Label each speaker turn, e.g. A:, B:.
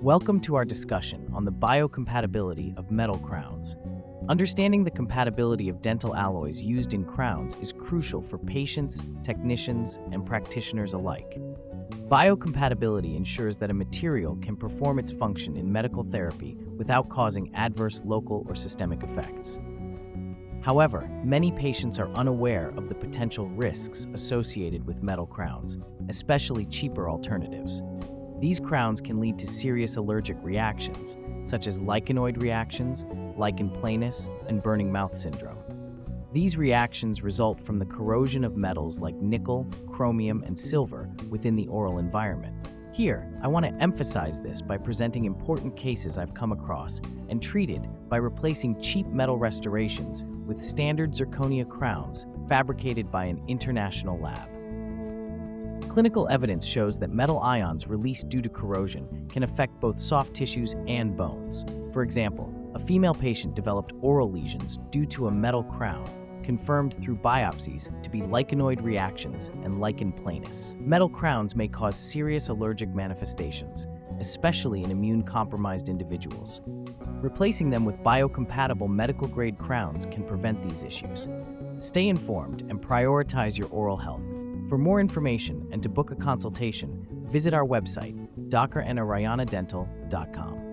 A: Welcome to our discussion on the biocompatibility of metal crowns. Understanding the compatibility of dental alloys used in crowns is crucial for patients, technicians, and practitioners alike. Biocompatibility ensures that a material can perform its function in medical therapy without causing adverse local or systemic effects. However, many patients are unaware of the potential risks associated with metal crowns, especially cheaper alternatives. These crowns can lead to serious allergic reactions, such as lichenoid reactions, lichen planus, and burning mouth syndrome. These reactions result from the corrosion of metals like nickel, chromium, and silver within the oral environment. Here, I want to emphasize this by presenting important cases I've come across and treated by replacing cheap metal restorations with standard zirconia crowns fabricated by an international lab. Clinical evidence shows that metal ions released due to corrosion can affect both soft tissues and bones. For example, a female patient developed oral lesions due to a metal crown, confirmed through biopsies to be lichenoid reactions and lichen planus. Metal crowns may cause serious allergic manifestations, especially in immune-compromised individuals. Replacing them with biocompatible medical-grade crowns can prevent these issues. Stay informed and prioritize your oral health. For more information and to book a consultation, visit our website, drnarayanadental.com.